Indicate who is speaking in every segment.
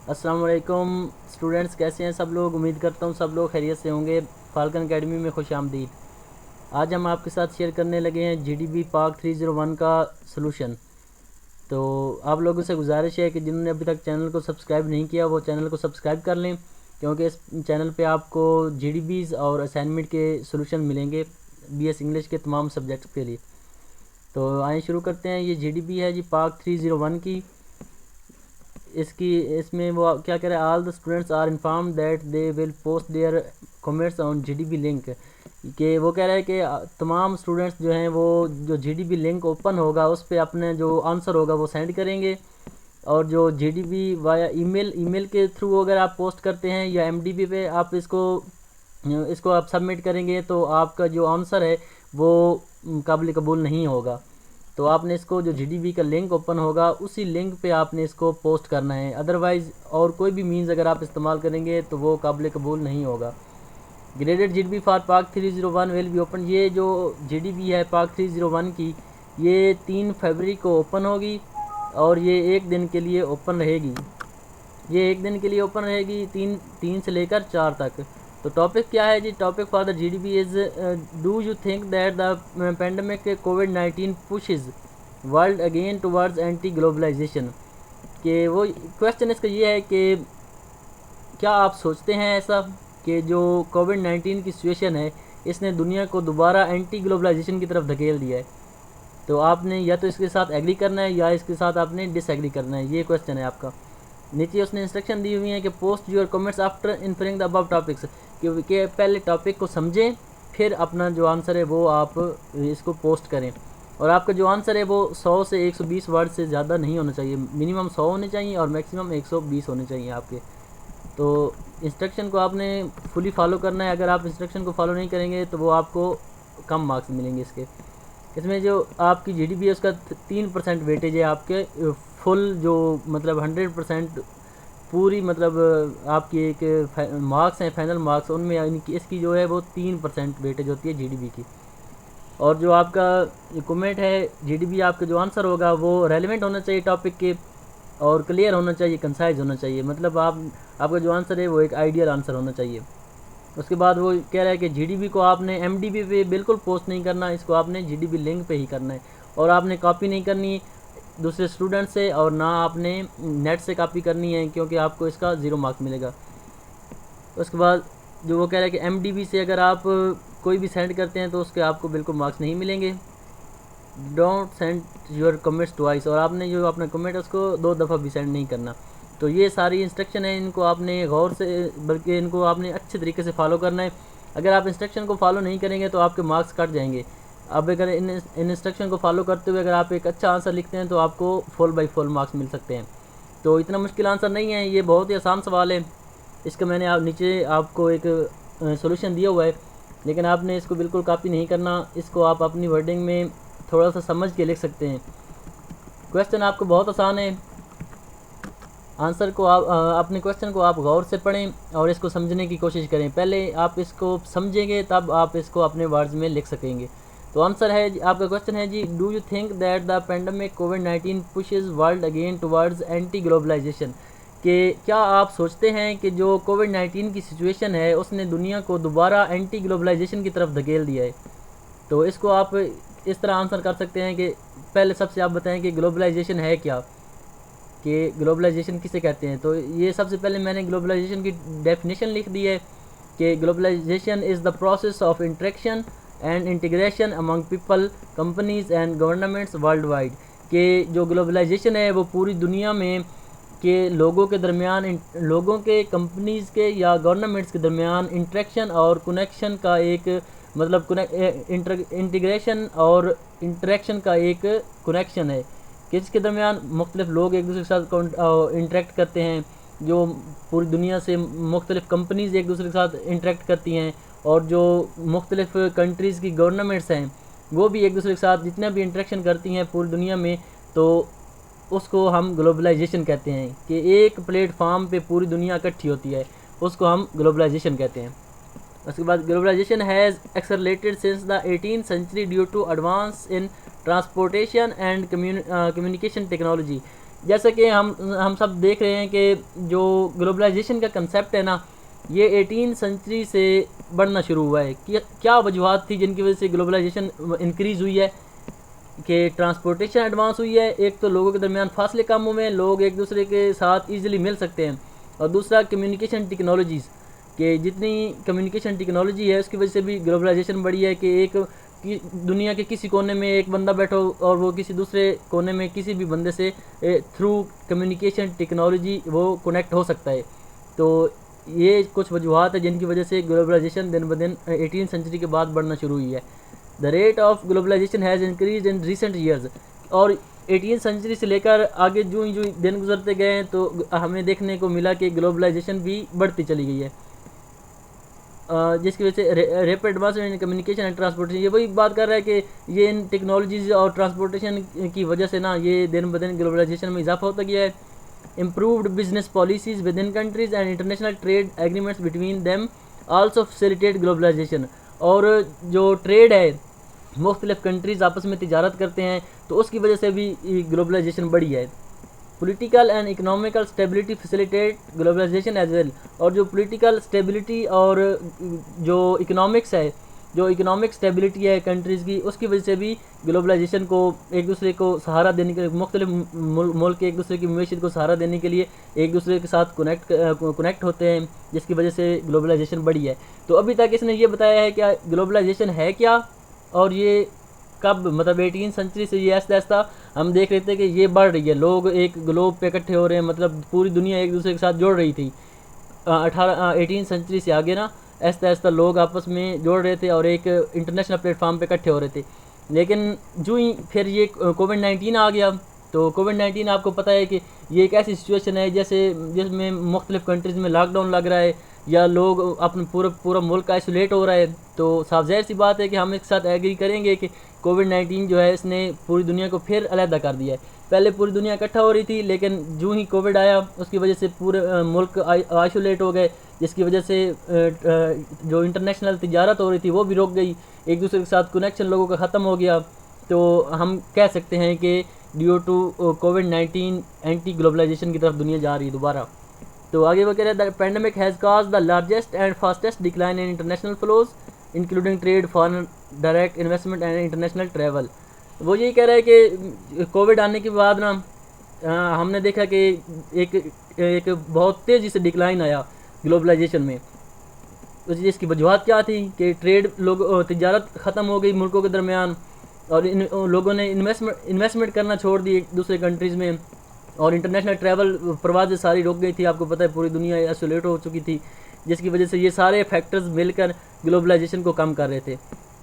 Speaker 1: अस्सलाम वालेकुम स्टूडेंट्स, कैसे हैं सब लोग। उम्मीद करता हूँ सब लोग खैरियत से होंगे। फाल्कन एकेडमी में खुश आमदीद। आज हम आपके साथ शेयर करने लगे हैं जीडीबी पाक 301 का सलूशन। तो आप लोगों से गुजारिश है कि जिन्होंने अभी तक चैनल को सब्सक्राइब नहीं किया वो चैनल को सब्सक्राइब कर लें, क्योंकि इस चैनल पे आपको जीडीबीज़ और असाइनमेंट के सलूशन मिलेंगे बीएस इंग्लिश के तमाम सब्जेक्ट्स के लिए। तो आइए शुरू करते हैं। ये जीडीबी है जी पाक 301 की। इसमें वो क्या कह रहा है, all the students are inform that they will post their comments on GDB link. कि वो कह रहा है कि तमाम स्टूडेंट्स जो हैं वो जो जीडीबी लिंक ओपन होगा उस पर अपने जो आंसर होगा वो सेंड करेंगे। और जो जीडीबी वाया ईमेल के थ्रू अगर आप पोस्ट करते हैं या एमडीबी पे आप इसको आप सबमिट करेंगे तो आपका जो आंसर है वो काबिल कबूल नहीं होगा। तो आपने इसको जो जीडीबी का लिंक ओपन होगा उसी लिंक पे आपने इसको पोस्ट करना है। अदरवाइज़ और कोई भी मीन्स अगर आप इस्तेमाल करेंगे तो वो काबिल कबूल नहीं होगा। ग्रेडेड जीडीबी फॉर पाक 301 विल बी ओपन। ये जो जीडीबी है पाक 301 की, ये 3 फरवरी को ओपन होगी और ये एक दिन के लिए ओपन रहेगी। ये एक दिन के लिए ओपन रहेगी, तीन से लेकर 4 तक। तो टॉपिक क्या है जी? Topic for the GDB is do you think that the pandemic कोविड-19 pushes world again towards anti globalization. कि वो क्वेश्चन इसका ये है कि क्या आप सोचते हैं ऐसा कि जो कोविड-19 की सिचुएशन है इसने दुनिया को दोबारा एंटी ग्लोबलाइजेशन की तरफ धकेल दिया है। तो आपने या तो इसके साथ एग्री करना है या इसके साथ आपने डिसएग्री करना है। ये क्वेश्चन है आपका। नीचे उसने इंस्ट्रक्शन दी हुई है कि post your comments after inferring the above topics. कि पहले टॉपिक को समझें फिर अपना जो आंसर है वो आप इसको पोस्ट करें। और आपका जो आंसर है वो 100 से 120 वर्ड से ज़्यादा नहीं होना चाहिए। मिनिमम 100 होने चाहिए और मैक्सिमम 120 होने चाहिए आपके। तो इंस्ट्रक्शन को आपने फुली फॉलो करना है। अगर आप इंस्ट्रक्शन को फॉलो नहीं करेंगे तो वो आपको कम मार्क्स मिलेंगे इसके। इसमें जो आपकी जीडीपी है उसका 3% वेटेज है आपके फुल जो मतलब 100% पूरी मतलब आपकी एक मार्क्स हैं फाइनल मार्क्स, उनमें इसकी जो है वो 3% वेटेज होती है जीडीपी की। और जो आपका कमेंट है जीडीपी आपका जो आंसर होगा वो रेलेवेंट होना चाहिए टॉपिक के और क्लियर होना चाहिए, कंसाइज होना चाहिए। मतलब आपका जो आंसर है वो एक आइडियल आंसर होना चाहिए। उसके बाद वो कह रहा है कि जीडीबी को आपने एमडीबी पे बिल्कुल पोस्ट नहीं करना, इसको आपने जीडीबी लिंक पे ही करना है। और आपने कॉपी नहीं करनी दूसरे स्टूडेंट से और ना आपने नेट से कॉपी करनी है, क्योंकि आपको इसका 0 मार्क्स मिलेगा। उसके बाद जो वो कह रहा है कि एमडीबी से अगर आप कोई भी सेंड करते हैं तो उसके आपको बिल्कुल मार्क्स नहीं मिलेंगे। Don't send your comments twice. और आपने जो अपना कमेंट है उसको 2 दफ़ा भी सेंड नहीं करना। तो ये सारी इंस्ट्रक्शन है, इनको आपने गौर से बल्कि इनको आपने अच्छे तरीके से फॉलो करना है। अगर आप इंस्ट्रक्शन को फॉलो नहीं करेंगे तो आपके मार्क्स कट जाएंगे। अब अगर इन इंस्ट्रक्शन को फॉलो करते हुए अगर आप एक अच्छा आंसर लिखते हैं तो आपको फुल बाई फुल मार्क्स मिल सकते हैं। तो इतना मुश्किल आंसर नहीं है, ये बहुत ही आसान सवाल है। इसका मैंने नीचे आपको एक सोल्यूशन दिया हुआ है, लेकिन आपने इसको बिल्कुल कॉपी नहीं करना। इसको आप अपनी वर्डिंग में थोड़ा सा समझ के लिख सकते हैं। क्वेश्चन आपको बहुत आसान है। आंसर को आप अपने क्वेश्चन को आप गौर से पढ़ें और इसको समझने की कोशिश करें। पहले आप इसको समझेंगे तब आप इसको अपने वर्ड्स में लिख सकेंगे। तो आंसर है आपका क्वेश्चन है जी, do you think that the pandemic कोविड-19 pushes world again towards anti globalization. कि क्या आप सोचते हैं कि जो कोविड-19 की सिचुएशन है उसने दुनिया को दोबारा एंटी ग्लोबलाइजेशन की तरफ धकेल दिया है। तो इसको आप इस तरह आंसर कर सकते हैं कि पहले सबसे आप बताएं कि ग्लोबलाइजेशन है क्या, कि ग्लोबलाइजेशन किसे कहते हैं। तो ये सबसे पहले मैंने ग्लोबलाइजेशन की डेफिनेशन लिख दी है कि globalisation is the process of interaction and integration among people, companies and governments worldwide. कि जो ग्लोबलाइजेशन है वो पूरी दुनिया में के लोगों के दरमियान, लोगों के, कंपनीज़ के या गवर्नमेंट्स के दरमियान इंटरेक्शन और कनेक्शन का एक मतलब इंटीग्रेशन और इंटरेक्शन का एक कनेक्शन है कि इसके दरमियान मुख्तलिफ लोग एक दूसरे के साथ इंटरेक्ट करते हैं। जो पूरी दुनिया से मुख्तलिफ कंपनीज़ एक दूसरे के साथ इंटरेक्ट करती हैं और जो मुख्तलिफ कंट्रीज़ की गवर्नमेंट्स हैं वो भी एक दूसरे के साथ जितना भी इंटरेक्शन करती हैं पूरी दुनिया में, तो उसको हम ग्लोबलाइजेशन कहते हैं। कि एक प्लेटफार्म पे पूरी दुनिया इकट्ठी होती है, उसको हम ग्लोबलाइजेशन कहते हैं। उसके बाद globalisation has accelerated since the 18th century due to advance in transportation and communication technology. जैसे कि हम सब देख रहे हैं कि जो ग्लोबलाइजेशन का कंसेप्ट है ना, ये 18 सेंचुरी से बढ़ना शुरू हुआ है। क्या वजूहत थी जिनकी वजह से ग्लोबलाइजेशन इंक्रीज़ हुई है? कि ट्रांसपोर्टेशन एडवांस हुई है, एक तो लोगों के दरमियान फासले कम हुए हैं, लोग एक दूसरे के साथ ईजिली मिल सकते हैं, और दूसरा कम्युनिकेशन टेक्नोलॉजीज़, कि जितनी कम्युनिकेशन टेक्नोलॉजी है उसकी वजह से भी ग्लोबलाइजेशन बढ़ी है। कि एक दुनिया के किसी कोने में एक बंदा बैठो और वो किसी दूसरे कोने में किसी भी बंदे से थ्रू कम्युनिकेशन टेक्नोलॉजी वो कनेक्ट हो सकता है। तो ये कुछ वजूहत है जिनकी वजह से ग्लोबलाइजेशन दिन ब दिन 18 सेंचुरी के बाद बढ़ना शुरू हुई है। The rate of globalisation has increase in recent years. और 18 सेंचुरी से लेकर आगे जो दिन गुजरते गए हैं तो हमें देखने को मिला कि ग्लोबलाइजेशन भी बढ़ती चली गई है, जिसकी वजह से rapid advancement in communication and transportation, ये वही बात कर रहा है कि ये इन टेक्नोलॉजीज़ और ट्रांसपोर्टेशन की वजह से ना ये दिन ब दिन ग्लोबलाइजेशन में इजाफा होता गया है। Improved business policies within countries and international trade agreements between them also facilitate globalisation. और जो ट्रेड है, मुख्तलिफ कंट्रीज़ आपस में तिजारत करते हैं, तो उसकी वजह से भी ग्लोबलाइजेशन बढ़ी है। Political and economical stability facilitate globalisation as well. और जो पॉलिटिकल स्टेबिलिटी और जो इकोनॉमिक्स है, जो इकोनॉमिक स्टेबिलिटी है कंट्रीज़ की, उसकी वजह से भी ग्लोबलाइजेशन को एक दूसरे को सहारा देने के लिए, मुख्तलिफ मुल्क एक दूसरे की मईशत को सहारा देने के लिए एक दूसरे के साथ कनेक्ट होते हैं, जिसकी वजह से ग्लोबलाइजेशन बढ़ी है। तो अभी तक इसने ये बताया है कि ग्लोबलाइजेशन है क्या और ये कब, मतलब 18 सेंचुरी से ये ऐसा ऐसा हम देख रहे थे कि ये बढ़ रही है, लोग एक ग्लोब पे इकट्ठे हो रहे हैं, मतलब पूरी दुनिया एक दूसरे के साथ जुड़ रही थी। 18 सेंचुरी से आगे ना ऐसा ऐसा लोग आपस में जोड़ रहे थे और एक इंटरनेशनल प्लेटफॉर्म पे इकट्ठे हो रहे थे। लेकिन जो ही फिर ये कोविड-19 आ गया, तो कोविड-19 आपको पता है कि ये एक ऐसी सिचुएशन है जैसे जिसमें मुख्तलिफ कंट्रीज़ में लॉकडाउन लग रहा है या लोग अपने पूरा मुल्क आइसोलेट हो रहा है। तो साफ ज़ाहिर सी बात है कि हम इसके साथ एग्री करेंगे कि कोविड-19 जो है इसने पूरी दुनिया को फिर अलहदा कर दिया है। पहले पूरी दुनिया इकट्ठा हो रही थी, लेकिन जो ही कोविड आया उसकी वजह से पूरे मुल्क आइसोलेट हो गए, जिसकी वजह से जो इंटरनेशनल तिजारत हो रही थी वो भी रुक गई, एक दूसरे के साथ कनेक्शन लोगों का ख़त्म हो गया। तो हम कह सकते हैं कि ड्यू टू कोविड-19 एंटी ग्लोबलाइजेशन की तरफ दुनिया जा रही है दोबारा। तो आगे वो कह रहे हैं the pandemic has cause the largest and fastest decline in international flows including trade, foreign direct investment and international travel. वो यही कह रहा है कि कोविड आने के बाद ना हमने देखा कि एक बहुत तेज़ी से डिक्लाइन आया ग्लोबलाइजेशन में। जिसकी वजूहत क्या थी कि ट्रेड तिजारत ख़त्म हो गई मुल्कों के दरमियान, और इन लोगों ने इन्वेस्टमेंट करना छोड़ दी एक दूसरे कंट्रीज़ में, और इंटरनेशनल ट्रैवल परवाज़ें सारी रुक गई थी। आपको पता है पूरी दुनिया आइसोलेट हो चुकी थी, जिसकी वजह से ये सारे फैक्टर्स मिलकर ग्लोबलाइजेशन को कम कर रहे थे।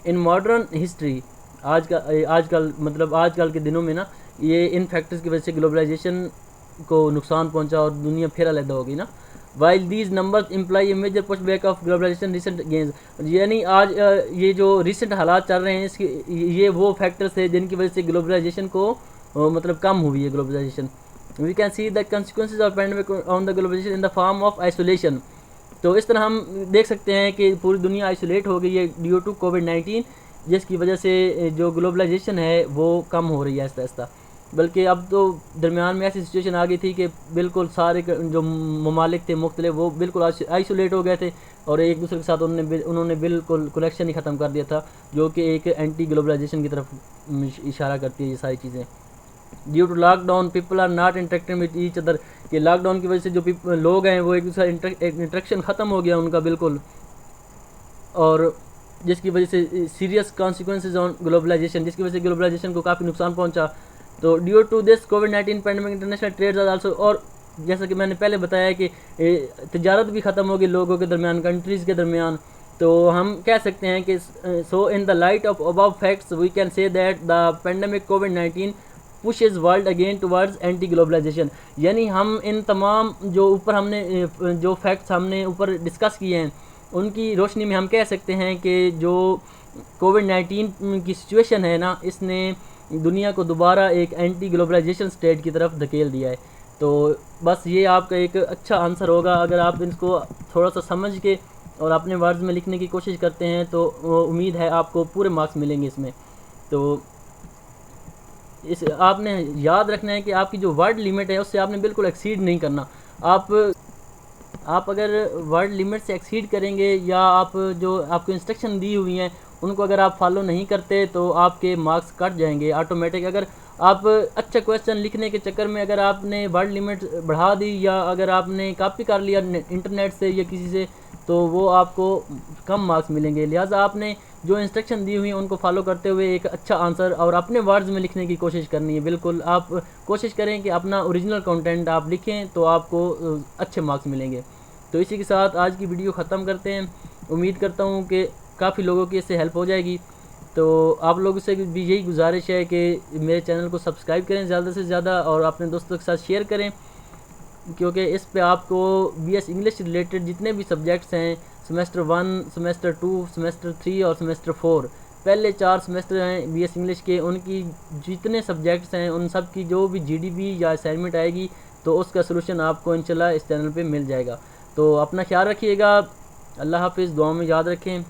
Speaker 1: इन मॉडर्न हिस्ट्री आजकल के दिनों में ना ये इन फैक्टर्स की वजह से ग्लोबलाइजेशन को नुकसान पहुंचा और दुनिया फिर अलग होगी ना। While these numbers imply a major push back of globalisation recent gains, यानी आज ये जो रिसेंट हालात चल रहे हैं इसकी ये वो फैक्टर्स थे जिनकी वजह से ग्लोबलाइजेशन को मतलब कम हुई है globalisation. We can see the consequences of pandemic on the globalisation in the form of isolation. तो इस तरह हम देख सकते हैं कि पूरी दुनिया आइसोलेट हो गई है ड्यू टू कोविड-19, जिसकी वजह से जो ग्लोबलाइजेशन है वो कम हो रही है आहिस्ता आहिस्ता। बल्कि अब तो दरमियान में ऐसी सिचुएशन आ गई थी कि बिल्कुल सारे जो ममालिक थे मुख्तलिफ वो बिल्कुल आइसोलेट हो गए थे और एक दूसरे के साथ उन्होंने बिल्कुल कनेक्शन ही ख़त्म कर दिया था, जो कि एक एंटी ग्लोबलाइजेशन की तरफ इशारा करती है ये सारी चीज़ें। Due to lockdown people are not interacting with each other, कि लॉकडाउन की वजह से जो लोग हैं वो एक दूसरे इंटरेक्शन ख़त्म हो गया उनका बिल्कुल, और जिसकी वजह से सीरियस कॉन्सिक्वेंसेज ऑन ग्लोबलाइजेशन, जिसकी वजह से ग्लोबलाइजेशन को काफ़ी नुकसान पहुंचा। तो ड्यू टू दिस कोविड-19 पैंडेमिक इंटरनेशनल ट्रेड आल्सो, और जैसा कि मैंने पहले बताया कि तिजारत भी ख़त्म हो गई लोगों के दरमियान, कंट्रीज़ के दरमियान। तो हम कह सकते हैं कि so in the light of above facts we can say that the pandemic कोविड-19 pushes world again towards anti globalization. यानी हम इन तमाम जो ऊपर हमने जो फैक्ट्स हमने ऊपर डिस्कस किए हैं उनकी रोशनी में हम कह सकते हैं कि जो कोविड-19 की सिचुएशन है ना, इसने दुनिया को दोबारा एक एंटी ग्लोबलाइजेशन स्टेट की तरफ धकेल दिया है। तो बस ये आपका एक अच्छा आंसर होगा अगर आप इसको थोड़ा सा समझ के और अपने वर्ड्स में लिखने की कोशिश करते हैं, तो उम्मीद है आपको पूरे मार्क्स मिलेंगे इसमें। तो इस आपने याद रखना है कि आपकी जो वर्ड लिमिट है उससे आपने बिल्कुल एक्सीड नहीं करना। आप अगर वर्ड लिमिट से एक्सीड करेंगे या आप जो आपको इंस्ट्रक्शन दी हुई हैं उनको अगर आप फॉलो नहीं करते तो आपके मार्क्स कट जाएंगे ऑटोमेटिक। अगर आप अच्छा क्वेश्चन लिखने के चक्कर में अगर आपने वर्ड लिमिट बढ़ा दी या अगर आपने कॉपी कर लिया इंटरनेट से या किसी से, तो वो आपको कम मार्क्स मिलेंगे। लिहाजा आपने जो इंस्ट्रक्शन दी हुई हैं उनको फॉलो करते हुए एक अच्छा आंसर और अपने वर्ड्स में लिखने की कोशिश करनी है। बिल्कुल आप कोशिश करें कि अपना ओरिजिनल कंटेंट आप लिखें तो आपको अच्छे मार्क्स मिलेंगे। तो इसी के साथ आज की वीडियो ख़त्म करते हैं। उम्मीद करता हूँ कि काफ़ी लोगों की इससे हेल्प हो जाएगी। तो आप लोगों से भी यही गुजारिश है कि मेरे चैनल को सब्सक्राइब करें ज़्यादा से ज़्यादा और अपने दोस्तों के साथ शेयर करें, क्योंकि इस पे आपको बीएस इंग्लिश रिलेटेड जितने भी सब्जेक्ट्स हैं सेमेस्टर 1, सेमेस्टर 2, सेमेस्टर 3 और सेमेस्टर 4, पहले 4 सेमेस्टर हैं बीएस इंग्लिश के, उनकी जितने सब्जेक्ट्स हैं उन सब की जो भी जीडीबी या असाइनमेंट आएगी तो उसका सलूशन आपको इंशाल्लाह इस चैनल पे मिल जाएगा। तो अपना ख्याल रखिएगा। अल्लाह हाफिज़, दुआ में याद रखें।